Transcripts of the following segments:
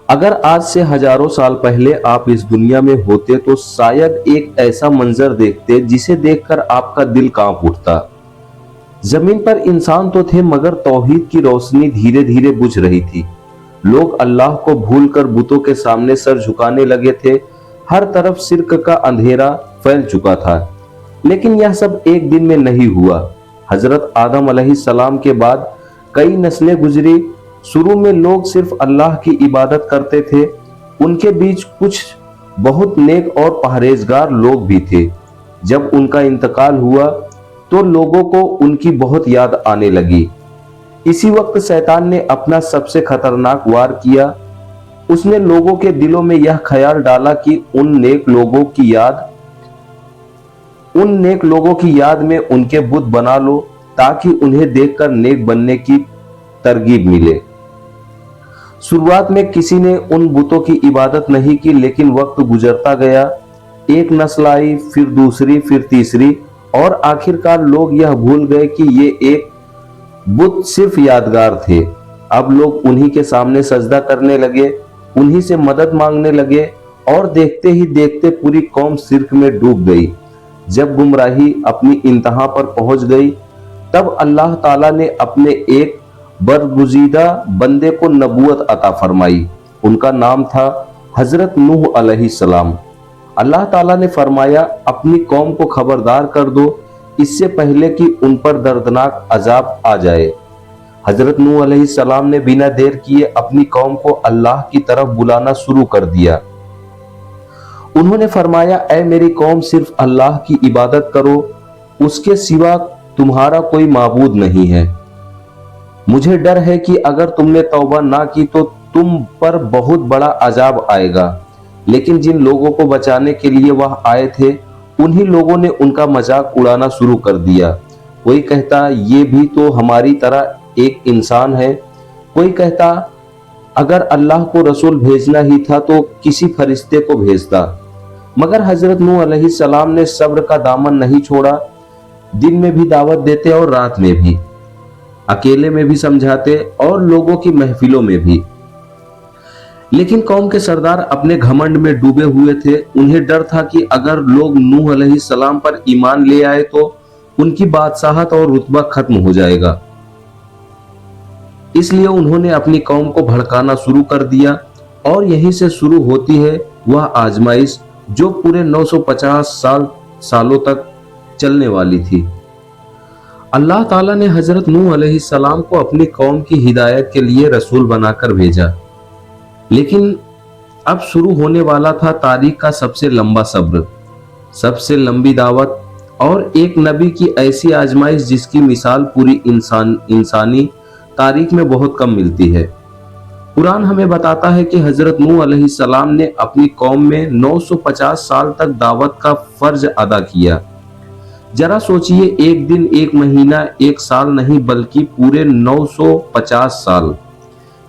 اگر آج سے ہزاروں سال پہلے آپ اس دنیا میں ہوتے تو شاید ایک ایسا منظر دیکھتے جسے دیکھ کر آپ کا دل کانپ اٹھتا۔ زمین پر انسان تو تھے مگر توحید کی روشنی دھیرے دھیرے بجھ رہی تھی۔ لوگ اللہ کو بھول کر بتوں کے سامنے سر جھکانے لگے تھے۔ ہر طرف شرک کا اندھیرا پھیل چکا تھا۔ لیکن یہ سب ایک دن میں نہیں ہوا۔ حضرت آدم علیہ السلام کے بعد کئی نسلیں گزری۔ شروع میں لوگ صرف اللہ کی عبادت کرتے تھے۔ ان کے بیچ کچھ بہت نیک اور پرہیزگار لوگ بھی تھے۔ جب ان کا انتقال ہوا تو لوگوں کو ان کی بہت یاد آنے لگی۔ اسی وقت شیطان نے اپنا سب سے خطرناک وار کیا۔ اس نے لوگوں کے دلوں میں یہ خیال ڈالا کہ ان نیک لوگوں کی یاد میں ان کے بت بنا لو تاکہ انہیں دیکھ کر نیک بننے کی ترغیب ملے۔ شروعات میں کسی نے ان بتوں کی عبادت نہیں کی، لیکن وقت گزرتا گیا۔ ایک نسل آئی، پھر دوسری، پھر تیسری، اور آخر کار لوگ یہ بھول گئے کہ یہ ایک بت صرف یادگار تھے۔ اب لوگ انہی کے سامنے سجدہ کرنے لگے، انہی سے مدد مانگنے لگے، اور دیکھتے ہی دیکھتے پوری قوم شرک میں ڈوب گئی۔ جب گمراہی اپنی انتہا پر پہنچ گئی تب اللہ تعالیٰ نے اپنے ایک برگزیدہ بندے کو نبوت عطا فرمائی۔ ان کا نام تھا حضرت نوح علیہ السلام۔ اللہ تعالیٰ نے فرمایا، اپنی قوم کو خبردار کر دو اس سے پہلے کہ ان پر دردناک عذاب آ جائے۔ حضرت نوح علیہ السلام نے بنا دیر کیے اپنی قوم کو اللہ کی طرف بلانا شروع کر دیا۔ انہوں نے فرمایا، اے میری قوم، صرف اللہ کی عبادت کرو، اس کے سوا تمہارا کوئی معبود نہیں ہے۔ مجھے ڈر ہے کہ اگر تم نے توبہ نہ کی تو تم پر بہت بڑا عذاب آئے گا۔ لیکن جن لوگوں کو بچانے کے لیے وہ آئے تھے انہی لوگوں نے ان کا مذاق اڑانا شروع کر دیا۔ کوئی کہتا یہ بھی تو ہماری طرح ایک انسان ہے، کوئی کہتا اگر اللہ کو رسول بھیجنا ہی تھا تو کسی فرشتے کو بھیجتا۔ مگر حضرت نوح علیہ السلام نے صبر کا دامن نہیں چھوڑا۔ دن میں بھی دعوت دیتے اور رات میں بھی، اکیلے میں بھی سمجھاتے اور لوگوں کی محفلوں میں بھی۔ لیکن قوم کے سردار اپنے گھمنڈ میں ڈوبے ہوئے تھے۔ انہیں ڈر تھا کہ اگر لوگ نوح علیہ السلام پر ایمان لے آئے تو ان کی بادشاہت اور رتبہ ختم ہو جائے گا۔ اس لیے انہوں نے اپنی قوم کو بھڑکانا شروع کر دیا، اور یہیں سے شروع ہوتی ہے وہ آزمائش جو پورے 950 سالوں تک چلنے والی تھی۔ اللہ تعالیٰ نے حضرت نوح علیہ السلام کو اپنی قوم کی ہدایت کے لیے رسول بنا کر بھیجا، لیکن اب شروع ہونے والا تھا تاریخ کا سب سے لمبا صبر، سب سے لمبی دعوت، اور ایک نبی کی ایسی آزمائش جس کی مثال پوری انسانی تاریخ میں بہت کم ملتی ہے۔ قرآن ہمیں بتاتا ہے کہ حضرت نوح علیہ السلام نے اپنی قوم میں 950 سال تک دعوت کا فرض ادا کیا۔ ذرا سوچئے، ایک دن، ایک مہینہ، ایک سال نہیں بلکہ پورے 950 سال۔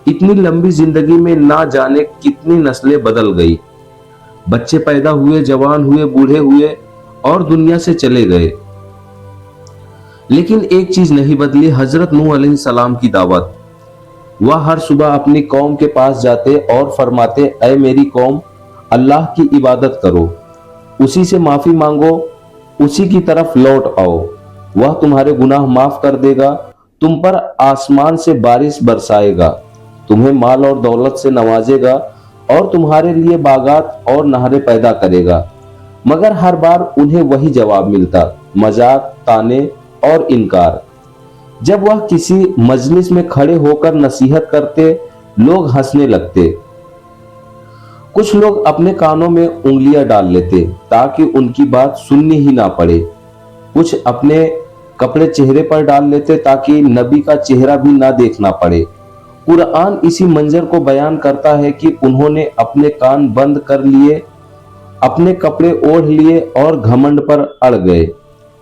اتنی لمبی زندگی میں نہ جانے کتنی نسلیں بدل گئی، بچے پیدا ہوئے، جوان ہوئے، بوڑھے ہوئے اور دنیا سے چلے گئے، لیکن ایک چیز نہیں بدلی، حضرت نوح علیہ السلام کی دعوت۔ وہ ہر صبح اپنی قوم کے پاس جاتے اور فرماتے، اے میری قوم، اللہ کی عبادت کرو، اسی سے معافی مانگو، اسی کی طرف لوٹ آؤ، وہ تمہارے گناہ معاف کر دے گا، تم پر آسمان سے بارش برسائے گا، تمہیں مال اور دولت سے نوازے گا، اور تمہارے لیے باغات اور نہریں پیدا کرے گا۔ مگر ہر بار انہیں وہی جواب ملتا، مذاق، طعنے اور انکار۔ جب وہ کسی مجلس میں کھڑے ہو کر نصیحت کرتے، لوگ ہنسنے لگتے۔ کچھ لوگ اپنے کانوں میں انگلیاں ڈال لیتے تاکہ ان کی بات سننی ہی نہ پڑے، کچھ اپنے کپڑے چہرے پر ڈال لیتے تاکہ نبی کا چہرہ بھی نہ دیکھنا پڑے۔ قرآن اسی منظر کو بیان کرتا ہے کہ انہوں نے اپنے کان بند کر لیے، اپنے کپڑے اوڑھ لیے اور گھمنڈ پر اڑ گئے۔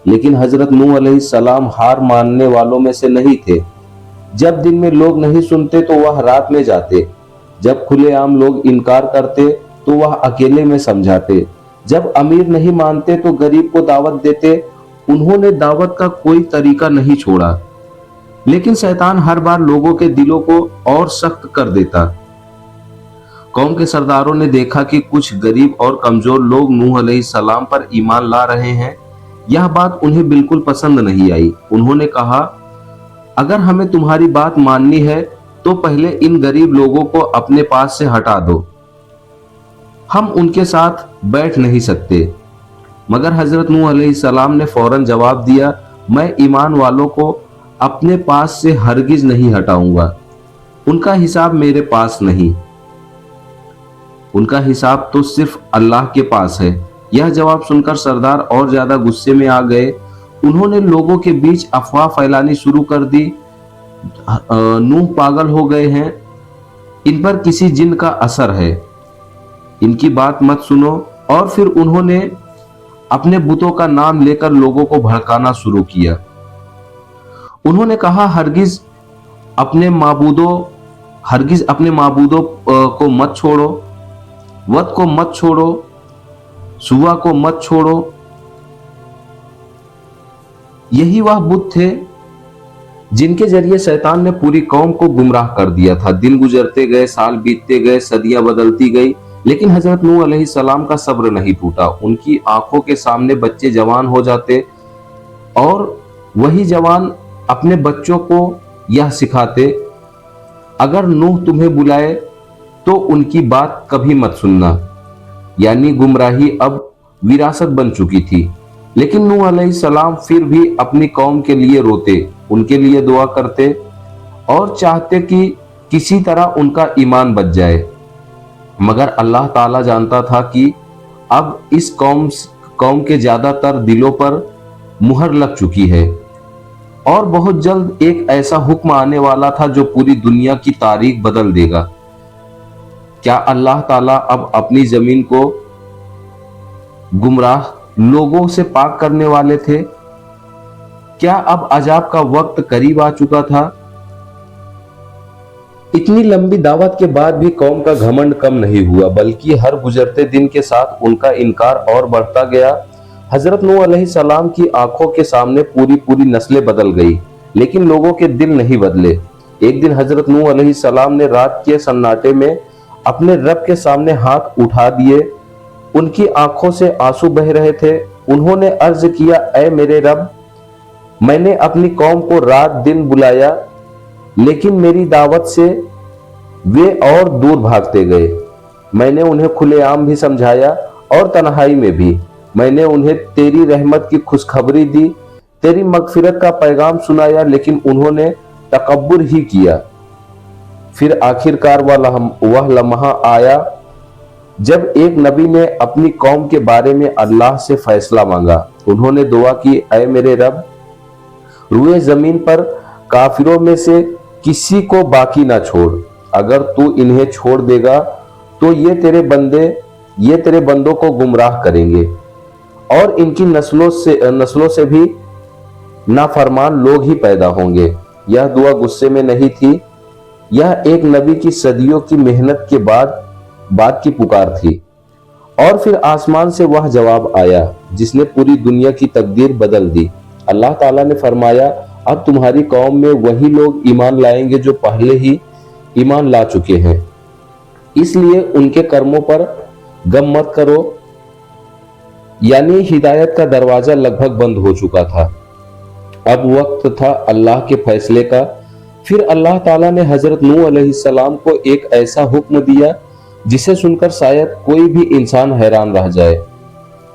لیکن حضرت نوح علیہ السلام ہار ماننے والوں میں سے نہیں تھے۔ جب دن میں لوگ نہیں سنتے تو وہ رات میں جاتے، جب کھلے عام لوگ انکار کرتے تو وہ اکیلے میں سمجھاتے، جب امیر نہیں مانتے تو غریب کو دعوت دیتے۔ انہوں نے دعوت کا کوئی طریقہ نہیں چھوڑا، لیکن شیطان ہر بار لوگوں کے دلوں کو اور سخت کر دیتا۔ कौम के सरदारों ने देखा कि कुछ गरीब और कमजोर लोग नूह अलैहिस्सलाम पर ईमान ला रहे हैं। यह बात उन्हें बिल्कुल पसंद नहीं आई। उन्होंने कहा, अगर हमें तुम्हारी बात माननी है तो पहले इन गरीब लोगों को अपने पास से हटा दो, हम उनके साथ बैठ नहीं सकते। मगर हजरत नूह अलैहिस्सलाम ने फौरन जवाब दिया, मैं ईमान वालों को अपने पास से हरगिज नहीं हटाऊंगा, उनका हिसाब मेरे पास नहीं, उनका हिसाब तो सिर्फ अल्लाह के पास है। यह जवाब सुनकर सरदार और ज्यादा गुस्से में आ गए। उन्होंने लोगों के बीच अफवाह फैलानी शुरू कर दी, नूह पागल हो गए हैं, इन पर किसी जिन का असर है, इनकी बात मत सुनो। और फिर उन्होंने अपने बुतों का नाम लेकर लोगों को भड़काना शुरू किया। उन्होंने कहा, हरगिज अपने माबूदों को मत छोड़ो, वत को मत छोड़ो, सुवा को मत छोड़ो। यही वह बुत थे जिनके जरिए शैतान ने पूरी कौम को गुमराह कर दिया था। दिन गुजरते गए, साल बीतते गए, सदियां बदलती गई, लेकिन हजरत नूह अलैहिस्सलाम का सब्र नहीं टूटा। उनकी आंखों के सामने बच्चे जवान हो जाते और वही जवान अपने बच्चों को यह सिखाते, अगर नूह तुम्हें बुलाए तो उनकी बात कभी मत सुनना। यानी गुमराही अब विरासत बन चुकी थी। लेकिन नूह अलैहिस्सलाम फिर भी अपनी कौम के लिए रोते, उनके लिए दुआ करते और चाहते कि किसी तरह उनका ईमान बच जाए। मगर अल्लाह ताला जानता था कि अब इस कौम के ज्यादातर दिलों पर मुहर लग चुकी है और बहुत जल्द एक ऐसा हुक्म आने वाला था जो पूरी दुनिया की तारीख बदल देगा। क्या अल्लाह ताला अब अपनी जमीन को गुमराह लोगों से पाक करने वाले थे? क्या अब अजाब का वक्त करीब आ चुका था? इतनी लंबी दावत के बाद भी कौम का घमंड कम नहीं हुआ, बल्कि हर गुजरते दिन के साथ उनका इनकार और बढ़ता गया। हजरत नूह अलैहिस्सलाम की आंखों के सामने पूरी नस्लें बदल गई, लेकिन लोगों के दिल नहीं बदले। एक दिन हजरत नूह अलैहिस्सलाम ने रात के सन्नाटे में अपने रब के सामने हाथ उठा दिए। उनकी आंखों से आंसू बह रहे थे। उन्होंने अर्ज किया, ऐ मेरे रब, मैंने अपनी कौम को रात दिन बुलाया, लेकिन मेरी दावत से वे और दूर भागते गए। मैंने उन्हें खुलेआम भी समझाया और तन्हाई में भी। मैंने उन्हें तेरी रहमत की खुशखबरी दी, तेरी मगफिरत का पैगाम सुनाया, लेकिन उन्होंने तकब्बुर ही किया। फिर आखिरकार वह लम्हा आया जब एक नबी ने अपनी कौम के बारे में अल्लाह से फैसला मांगा। उन्होंने दुआ की, ऐ मेरे रब, रुए जमीन पर काफिरों में से किसी को बाकी ना छोड़। अगर तू इन्हें छोड़ देगा तो ये तेरे बंदों को गुमराह करेंगे और इनकी नस्लों से भी नाफरमान लोग ही पैदा होंगे। यह दुआ गुस्से में नहीं थी, यह एक नबी की सदियों की मेहनत के बाद की पुकार थी। और फिर आसमान से वह जवाब आया जिसने पूरी दुनिया की तकदीर बदल दी। अल्लाह ताला ने फरमाया, अब तुम्हारी कौम में वही लोग ईमान लाएंगे जो पहले ही ईमान ला चुके हैं, इसलिए उनके कर्मों पर गम मत करो। यानी हिदायत का दरवाजा लगभग बंद हो चुका था, अब वक्त था अल्लाह के फैसले का। फिर अल्लाह ताला ने हजरत नूह अलैहिस्सलाम को एक ऐसा हुक्म दिया जिसे सुनकर शायद कोई भी इंसान हैरान रह जाए।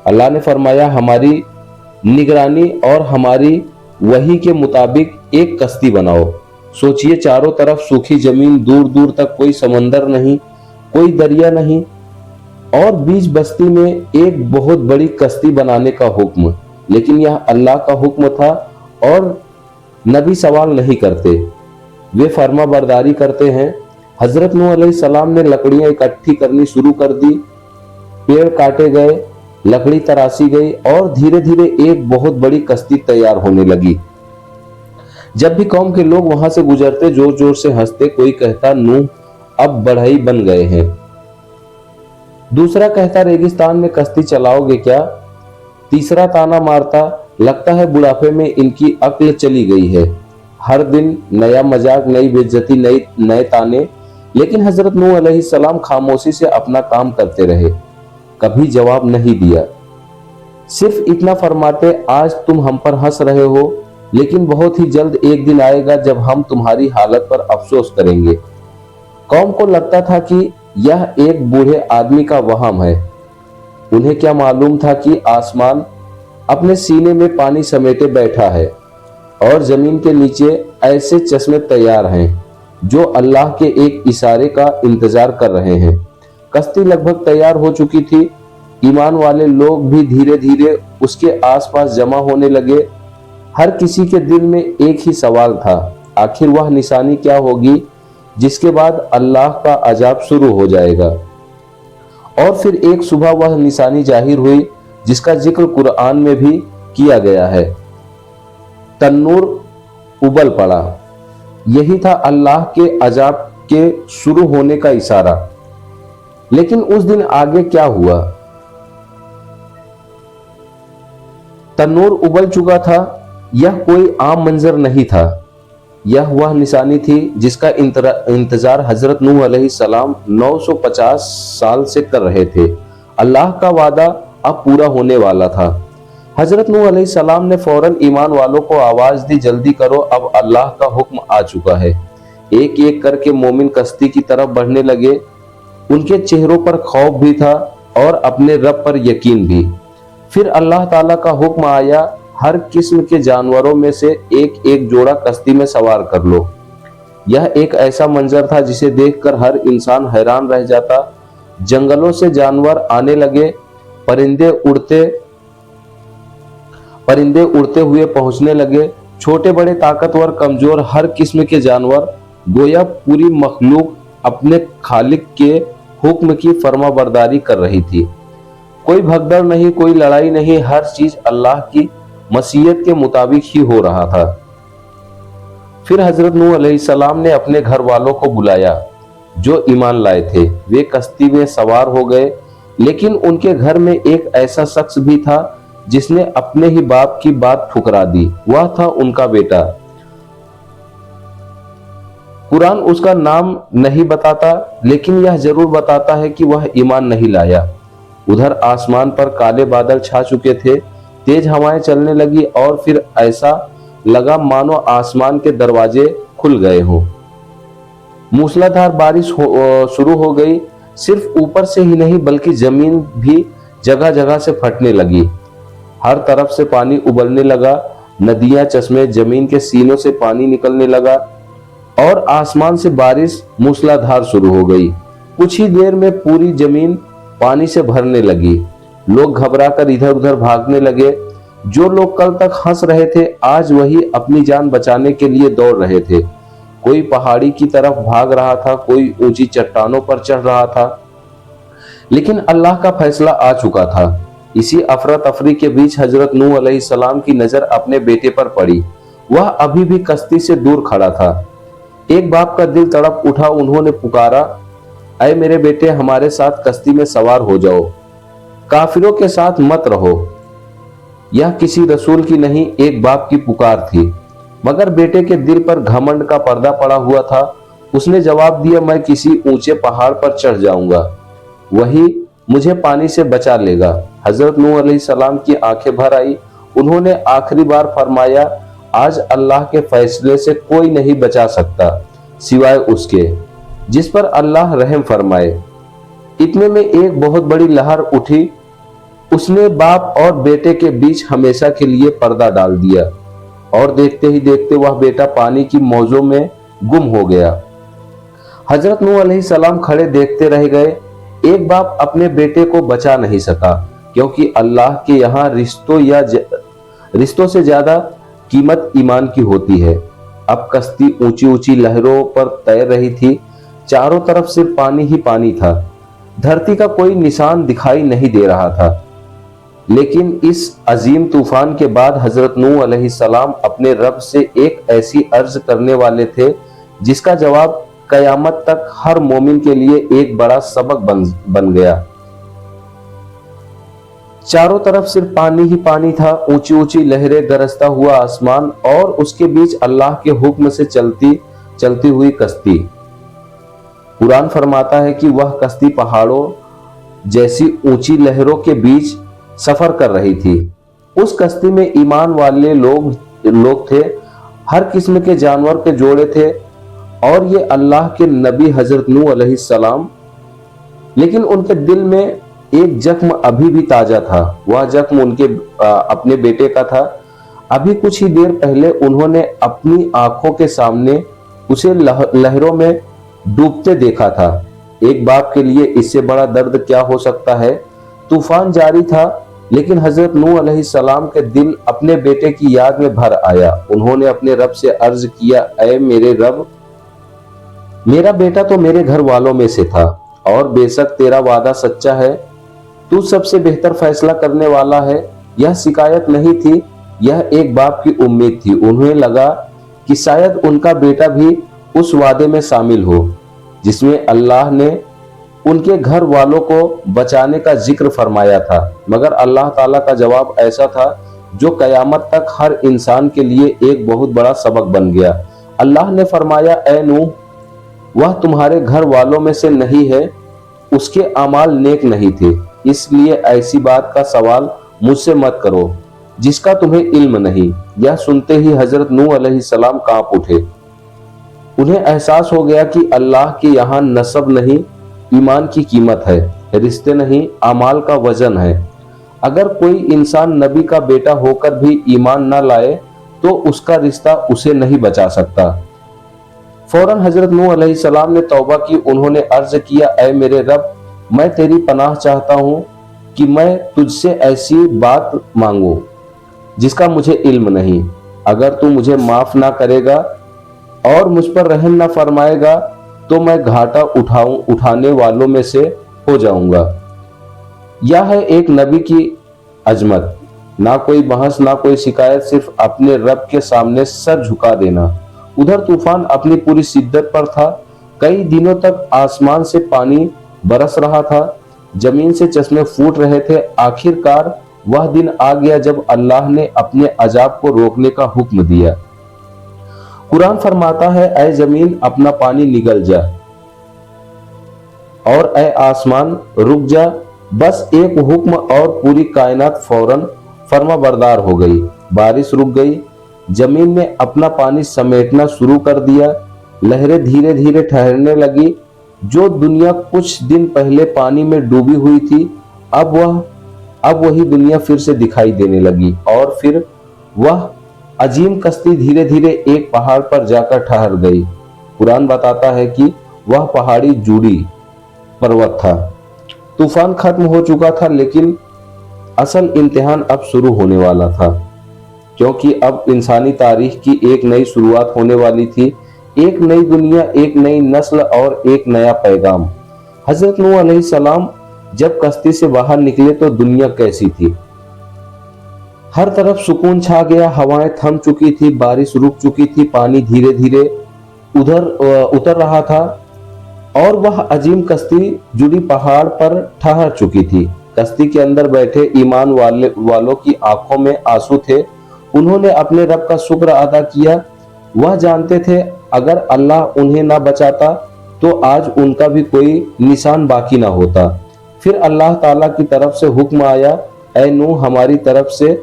अल्लाह ने फरमाया, हमारी निगरानी और हमारी वही के मुताबिक एक कश्ती बनाओ। सोचिए, चारों तरफ सूखी जमीन, दूर दूर तक कोई समंदर नहीं, कोई दरिया नहीं, और बीच बस्ती में एक बहुत बड़ी कश्ती बनाने का हुक्म। लेकिन यह अल्लाह का हुक्म था और नबी सवाल नहीं करते, वे फर्मा बरदारी करते हैं। हजरत नूह अलैहिस्सलाम ने लकड़ियां इकट्ठी करनी शुरू कर दी, पेड़ काटे गए, लकड़ी तराशी गई और धीरे धीरे एक बहुत बड़ी कश्ती तैयार होने लगी। जब भी कौम के लोग वहां से गुजरते जोर जोर से हंसते। कोई कहता, नूह अब बढ़ई बन गए हैं। दूसरा कहता, रेगिस्तान में कश्ती चलाओगे क्या? तीसरा ताना मारता, लगता है बुढ़ापे में इनकी अक्ल चली गई है। हर दिन नया मजाक, नई बेइज्जती, नए ताने। लेकिन हजरत नूह अलैहिस्सलाम खामोशी से अपना काम करते रहे, कभी जवाब नहीं दिया। सिर्फ इतना फरमाते, आज तुम हम पर हंस रहे हो, लेकिन बहुत ही जल्द एक दिन आएगा जब हम तुम्हारी हालत पर अफसोस करेंगे। कौम को लगता था कि यह एक बूढ़े आदमी का वहम है। उन्हें क्या मालूम था कि आसमान अपने सीने में पानी समेटे बैठा है और जमीन के नीचे ऐसे चश्मे तैयार हैं जो अल्लाह के एक इशारे का इंतजार कर रहे हैं। कश्ती लगभग तैयार हो चुकी थी। ईमान वाले लोग भी धीरे धीरे उसके आसपास जमा होने लगे। हर किसी के दिल में एक ही सवाल था, आखिर वह निशानी क्या होगी जिसके बाद अल्लाह का अजाब शुरू हो जाएगा। और फिर एक सुबह वह निशानी जाहिर हुई जिसका जिक्र कुरान में भी किया गया है। तन्नूर उबल पड़ा। यही था अल्लाह के अजाब के शुरू होने का इशारा। लेकिन उस दिन आगे क्या हुआ? तन्नूर उबल चुका था। यह कोई आम मंजर नहीं था। यह वह निशानी थी जिसका इंतजार हजरत नूह अलैहिस्सलाम 950 साल से कर रहे थे। अल्लाह का वादा अब पूरा होने वाला था। हजरत नूह अलैहिस्सलाम ने फौरन ईमान वालों को आवाज दी, जल्दी करो, अब अल्लाह का हुक्म आ चुका है। एक एक करके मोमिन कश्ती की तरफ बढ़ने लगे। उनके चेहरों पर खौफ भी था और अपने रब पर यकीन भी। फिर अल्लाह ताला का हुक्म आया, हर किस्म के जानवरों में से एक एक जोड़ा कश्ती में सवार कर लो। यह एक ऐसा मंजर था जिसे देखकर हर इंसान हैरान रह जाता। जंगलों से जानवर आने लगे, परिंदे उड़ते हुए पहुंचने लगे। छोटे बड़े, ताकतवर, कमजोर, हर किस्म के जानवर, गोया पूरी मखलूक अपने खालिक के हुक्म की फरमाबरदारी कर रही थी। कोई भगदड़ नहीं, कोई लड़ाई नहीं, हर चीज अल्लाह की मसीयत के मुताबिक ही हो रहा था। फिर हजरत नूह अलैहिस्सलाम ने अपने घर वालों को बुलाया जो ईमान लाए थे। वे कश्ती में सवार हो गए, लेकिन उनके घर में एक ऐसा शख्स भी था जिसने अपने ही बाप की बात ठुकरा दी। वह था उनका बेटा। कुरान उसका नाम नहीं बताता, लेकिन यह जरूर बताता है कि वह ईमान नहीं लाया। उधर आसमान पर काले बादल छा चुके थे। तेज हवाएं चलने लगी और फिर ऐसा लगा मानो आसमान के दरवाजे खुल गए हों। मूसलाधार बारिश शुरू हो गई। सिर्फ ऊपर से ही नहीं बल्कि जमीन भी जगह जगह से फटने लगी। हर तरफ से पानी उबलने लगा। नदियां, चश्मे, जमीन के सीनों से पानी निकलने लगा और आसमान से बारिश मूसलाधार शुरू हो गई। कुछ ही देर में पूरी जमीन पानी से भरने लगी। लोग घबराकर इधर उधर भागने लगे। जो लोग कल तक हंस रहे थे, आज वही अपनी जान बचाने के लिए दौड़ रहे थे। कोई पहाड़ी की तरफ भाग रहा था, कोई ऊंची चट्टानों पर चढ़ रहा था। लेकिन अल्लाह का फैसला आ चुका था। इसी अफरा तफरी के बीच हजरत नूह अलैहिस्सलाम की नजर अपने बेटे पर पड़ी। वह अभी भी कश्ती से दूर खड़ा था। एक बाप का दिल तड़प उठा। उन्होंने पुकारा, ऐ मेरे बेटे, हमारे साथ कश्ती में सवार हो जाओ, काफिरों के साथ मत रहो। यह किसी रसूल की नहीं, एक बाप की पुकार थी। मगर बेटे के दिल पर घमंड का पर्दा पड़ा हुआ था। उसने जवाब दिया, मैं किसी ऊंचे पहाड़ पर चढ़ जाऊंगा, वही मुझे पानी से बचा लेगा। हजरत नूह अलैहिस्सलाम की आंखें भर आई। उन्होंने आखिरी बार फरमाया, आज अल्लाह के फैसले से कोई नहीं बचा सकता सिवाय उसके जिस पर अल्लाह रहम फरमाए। इतने में एक बहुत बड़ी लहर उठी। उसने बाप और बेटे के बीच हमेशा के लिए पर्दा डाल दिया और देखते ही देखते वह बेटा पानी की मौजों में गुम हो गया। हजरत नूह अलैहिस्सलाम खड़े देखते रह गए। एक बाप अपने बेटे को बचा नहीं सका, क्योंकि अल्लाह के यहाँ रिश्तों से ज्यादा कीमत ईमान की होती है। अब कश्ती ऊंची ऊंची लहरों पर तैर रही थी। चारों तरफ सिर्फ पानी ही पानी था। धरती का कोई निशान दिखाई नहीं दे रहा था। लेकिन इस अजीम तूफान के बाद हजरत नूह अलैहिस्सलाम अपने रब से एक ऐसी अर्ज करने वाले थे जिसका जवाब कयामत तक हर मोमिन के लिए एक बड़ा सबक बन गया। चारों तरफ सिर्फ पानी ही पानी था। ऊंची ऊंची लहरें, गरजता हुआ आसमान और उसके बीच अल्लाह के हुक्म से चलती हुई कश्ती। कुरान फरमाता है कि वह कश्ती पहाड़ों जैसी ऊंची लहरों के बीच सफर कर रही थी। उस कश्ती में ईमान वाले लोग थे, हर किस्म के जानवर के जोड़े थे और ये अल्लाह के नबी हजरत नूह अलैहिस्सलाम। लेकिन उनके दिल में एक जख्म अभी भी ताजा था। वह जख्म उनके अपने बेटे का था। अभी कुछ ही देर पहले उन्होंने अपनी आंखों के सामने उसे लहरों में डूबते देखा था। एक बाप के लिए इससे बड़ा दर्द क्या हो सकता है। तूफान जारी था, लेकिन हजरत नूह अलैहिस्सलाम के दिल अपने बेटे की याद में भर आया। उन्होंने अपने रब से अर्ज किया, ऐ मेरे रब, मेरा बेटा तो मेरे घर वालों में से था और बेशक तेरा वादा सच्चा है, तू सबसे बेहतर फैसला करने वाला है। यह शिकायत नहीं थी, यह एक बाप की उम्मीद थी। उन्हें लगा कि शायद उनका बेटा भी उस वादे में शामिल हो जिसमें अल्लाह ने उनके घर वालों को बचाने का जिक्र फरमाया था। मगर अल्लाह ताला का जवाब ऐसा था जो कयामत तक हर इंसान के लिए एक बहुत बड़ा सबक बन गया। अल्लाह ने फरमाया, ऐ नूह, वह तुम्हारे घर वालों में से नहीं है, उसके अमाल नेक नहीं थे, इसलिए ऐसी बात का सवाल मुझसे मत करो जिसका तुम्हें इल्म नहीं। यह सुनते ही हजरत नूह अलैहिस्सलाम कांप उठे। उन्हें एहसास हो गया कि अल्लाह के यहाँ नसब नहीं, ईमान की कीमत है, रिश्ते नहीं, अमाल का वजन है। अगर कोई इंसान नबी का बेटा होकर भी ईमान ना लाए तो उसका रिश्ता उसे नहीं बचा सकता। फौरन हजरत नूह अलैहिस्सलाम ने तौबा की। उन्होंने अर्ज किया, ऐ मेरे रब, मैं तेरी पनाह चाहता हूँ कि मैं तुझसे ऐसी बात मांगू जिसका मुझे इल्म नहीं। अगर तू मुझे माफ ना करेगा और मुझ पर रहम ना फरमाएगा तो मैं घाटा उठाने वालों में से हो जाऊंगा। यह है एक नबी की अजमत, ना कोई बहस ना कोई शिकायत, सिर्फ अपने रब के सामने सर झुका देना। उधर तूफान अपनी पूरी शिद्दत पर था। कई दिनों तक आसमान से पानी बरस रहा था, जमीन से चश्मे फूट रहे थे। आखिरकार वह दिन आ गया जब अल्लाह ने अपने अजाब को रोकने का हुक्म दिया। कुरान फरमाता है, ऐ जमीन अपना पानी निगल जा और ऐ आसमान रुक जा। बस एक हुक्म और पूरी कायनात फौरन फर्माबरदार हो गई। बारिश रुक गई, जमीन ने अपना पानी समेटना शुरू कर दिया। लहरें धीरे धीरे ठहरने लगी। जो दुनिया कुछ दिन पहले पानी में डूबी हुई थी, अब वही दुनिया फिर से दिखाई देने लगी। और फिर वह अजीम कश्ती धीरे धीरे एक पहाड़ पर जाकर ठहर गई। कुरान बताता है कि वह पहाड़ी जूड़ी पर्वत था। तूफान खत्म हो चुका था, लेकिन असल इम्तिहान अब शुरू होने वाला था, क्योंकि अब इंसानी तारीख की एक नई शुरुआत होने वाली थी। एक नई दुनिया, एक नई नस्ल और एक नया पैगाम। हजरत नूह अलैहिस्सलाम जब कश्ती से बाहर निकले तो दुनिया कैसी थी। हर तरफ सुकून छा गया, हवाएं थम चुकी थी, बारिश रुक चुकी थी, पानी धीरे धीरे उतर रहा था और वह अजीम कश्ती जुड़ी पहाड़ पर ठहर चुकी थी। कश्ती के अंदर बैठे ईमान वालों की आंखों में आंसू थे। उन्होंने अपने रब का शुक्र अदा किया। वह जानते थे अगर अल्लाह उन्हें ना बचाता तो आज उनका भी कोई निशान बाकी ना होता। फिर अल्लाह ताला की तरफ से हुक्म आया, ऐ नूह, हमारी तरफ से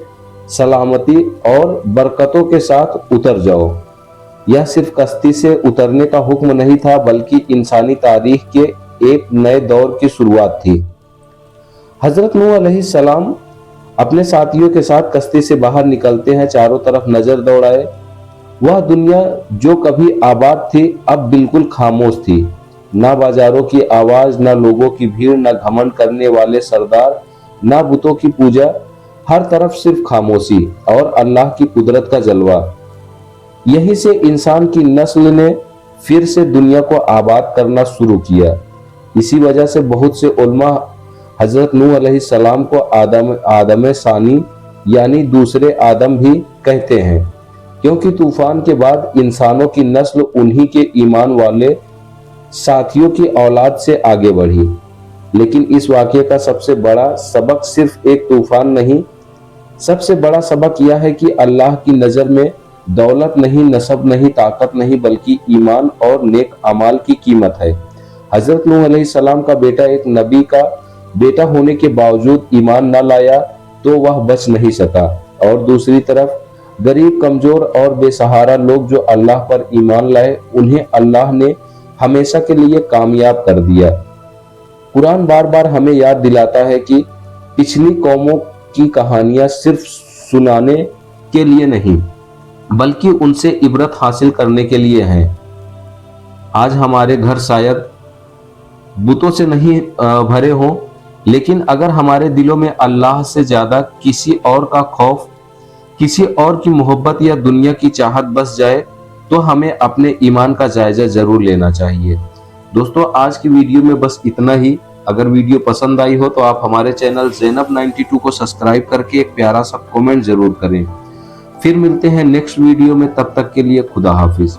सलामती और बरकतों के साथ उतर जाओ। यह सिर्फ कश्ती से उतरने का हुक्म नहीं था, बल्कि इंसानी तारीख के एक नए दौर की शुरुआत थी। हजरत नूह अलैहिस्सलाम अपने साथियों के साथ कश्ती से बाहर निकलते हैं। चारों तरफ नजर दौड़ाए। वह दुनिया जो कभी आबाद थी अब बिल्कुल खामोश थी। ना बाजारों की आवाज, ना लोगों की भीड़, ना घमंड करने वाले सरदार, ना बुतों की पूजा। हर तरफ सिर्फ खामोशी और अल्लाह की कुदरत का जलवा। यहीं से इंसान की नस्ल ने फिर से दुनिया को आबाद करना शुरू किया। इसी वजह से बहुत से उलमा हजरत नूह अलैहिस्सलाम को आदम सानी यानी दूसरे आदम भी कहते हैं, क्योंकि तूफान के बाद इंसानों की नस्ल उन्हीं के ईमान वाले साथियों की औलाद से आगे बढ़ी। लेकिन इस वाकये का सबसे बड़ा सबक सिर्फ एक तूफान नहीं, सबसे बड़ा सबक यह है कि अल्लाह की नजर में दौलत नहीं, नसब नहीं, ताकत नहीं, बल्कि ईमान और नेक अमाल की कीमत है। हजरत नूह अलैहिस्सलाम का बेटा एक नबी का बेटा होने के बावजूद ईमान न लाया तो वह बच नहीं सका। और दूसरी तरफ गरीब, कमजोर और बेसहारा लोग जो अल्लाह पर ईमान लाए, उन्हें अल्लाह ने हमेशा के लिए कामयाब कर दिया। कुरान बार बार हमें याद दिलाता है कि पिछली कौमों की कहानियां सिर्फ सुनाने के लिए नहीं, बल्कि उनसे इबरत हासिल करने के लिए हैं। आज हमारे घर शायद बुतों से नहीं भरे हों, लेकिन अगर हमारे दिलों में अल्लाह से ज्यादा किसी और का खौफ, किसी और की मोहब्बत या दुनिया की चाहत बस जाए, तो हमें अपने ईमान का जायजा जरूर लेना चाहिए। दोस्तों, आज की वीडियो में बस इतना ही। अगर वीडियो पसंद आई हो तो आप हमारे चैनल ज़ैनब 92 को सब्सक्राइब करके एक प्यारा सा कमेंट जरूर करें। फिर मिलते हैं नेक्स्ट वीडियो में, तब तक के लिए खुदा हाफिज।